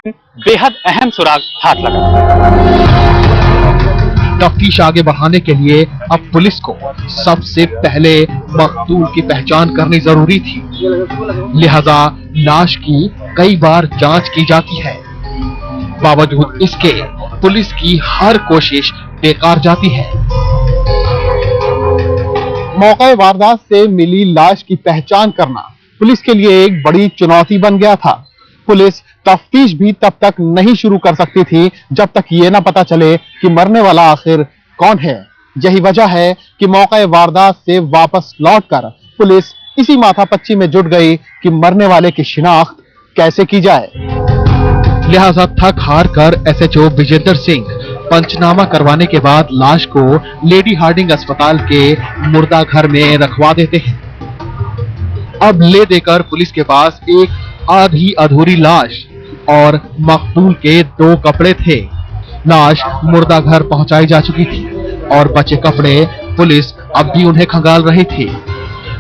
बेहद अहम सुराग हाथ लगा। तफ्तीश आगे बढ़ाने के लिए अब पुलिस को सबसे पहले मकतूल की पहचान करनी जरूरी थी, लिहाजा लाश की कई बार जांच की जाती है। बावजूद इसके पुलिस की हर कोशिश बेकार जाती है। मौके वारदात से मिली लाश की पहचान करना पुलिस के लिए एक बड़ी चुनौती बन गया था। पुलिस तफ्तीश भी तब तक नहीं शुरू कर सकती थी जब तक ये न पता चले कि मरने वाला आखिर कौन है। यही वजह है कि मौके वारदात से वापस लौटकर पुलिस इसी माथापच्ची में जुट गई कि मरने वाले की शिनाख्त कैसे की जाए। लिहाजा थक हार कर एसएचओ विजेंद्र सिंह पंचनामा करवाने के बाद लाश को लेडी हार्डिंग अस्पताल के मुर्दा घर में रखवा देते हैं। अब ले देकर पुलिस के पास एक आधी अधूरी लाश और मकतूल के 2 कपड़े थे। लाश मुर्दा घर पहुंचाई जा चुकी थी और बचे कपड़े पुलिस अब भी उन्हें खंगाल रही थी।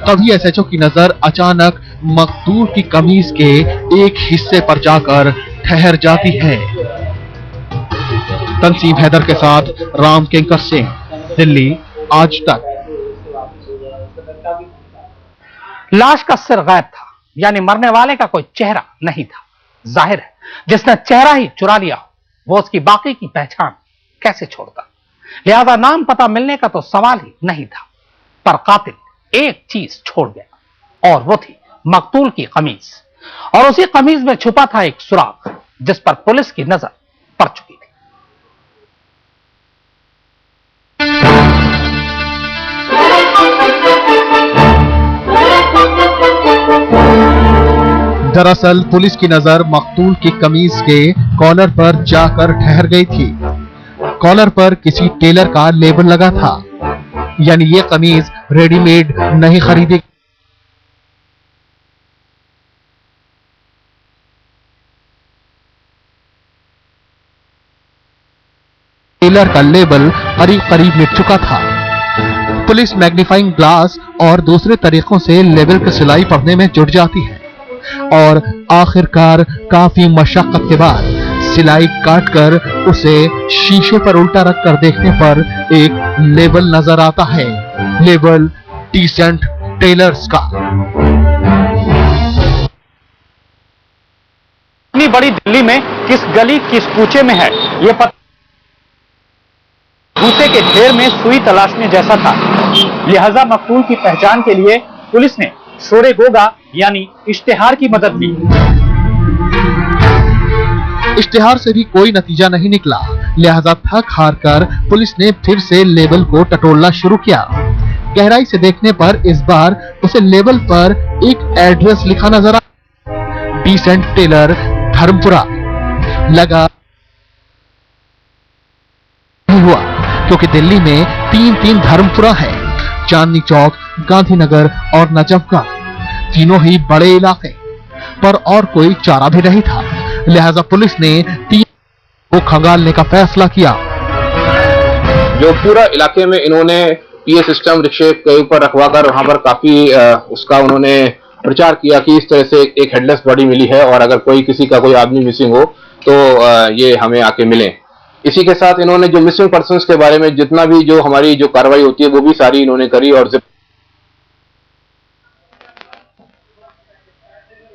तभी एसएचओ की नजर अचानक मकतूल की कमीज के एक हिस्से पर जाकर ठहर जाती है। तंसीम हैदर के साथ राम किंकर सिंह, दिल्ली, आज तक। लाश का सिर गायब था, यानी मरने वाले का कोई चेहरा नहीं था। जाहिर है जिसने चेहरा ही चुरा लिया वो उसकी बाकी की पहचान कैसे छोड़ता। लिहाजा नाम पता मिलने का तो सवाल ही नहीं था, पर कातिल एक चीज छोड़ गया और वो थी मकतूल की कमीज। और उसी कमीज में छुपा था एक सुराग जिस पर पुलिस की नजर पड़ चुकी थी। दरअसल पुलिस की नजर मकतूल की कमीज के कॉलर पर जाकर ठहर गई थी। कॉलर पर किसी टेलर का लेबल लगा था, यानी ये कमीज रेडीमेड नहीं खरीदी। टेलर का लेबल करीब करीब मिट चुका था। पुलिस मैग्नीफाइंग ग्लास और दूसरे तरीकों से लेबल की सिलाई पढ़ने में जुट जाती है और आखिरकार काफी मशक्कत के बाद सिलाई काटकर उसे शीशे पर उल्टा रखकर देखने पर एक लेबल नजर आता है। लेबल डिसेंट टेलर्स का। इतनी बड़ी दिल्ली में किस गली किस कूचे में है ये पता भूसे के ढेर में सुई तलाशने जैसा था। लिहाजा मकतूल की पहचान के लिए पुलिस ने शोरे गोगा यानी इश्तिहार की मदद ली। इश्तिहार से भी कोई नतीजा नहीं निकला, लिहाजा थक हार कर पुलिस ने फिर से लेबल को टटोलना शुरू किया। गहराई से देखने पर इस बार उसे लेबल पर एक एड्रेस लिखा नजर आया, डिसेंट टेलर, धर्मपुरा। लगा हुआ क्योंकि दिल्ली में 3 धर्मपुरा है, चांदनी चौक, गांधीनगर और नजफगढ़। तीनों ही बड़े इलाके, पर और कोई चारा भी नहीं था। लिहाजा पुलिस ने 3 को खंगालने का फैसला किया। जो पूरा इलाके में इन्होंने पीए सिस्टम रिक्शे के ऊपर रखवाकर वहां पर काफी उसका उन्होंने प्रचार किया कि इस तरह से एक हेडलेस बॉडी मिली है और अगर किसी का कोई आदमी मिसिंग हो तो ये हमें आके मिले। इसी के साथ इन्होंने जो मिसिंग पर्सन्स के बारे में जितना भी जो हमारी जो कार्रवाई होती है वो भी सारी इन्होंने करी। और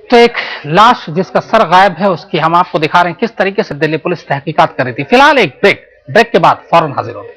तो एक लाश जिसका सर गायब है उसकी हम आपको दिखा रहे हैं किस तरीके से दिल्ली पुलिस तहकीकात कर रही थी। फिलहाल एक ब्रेक के बाद फौरन हाजिर होंगे।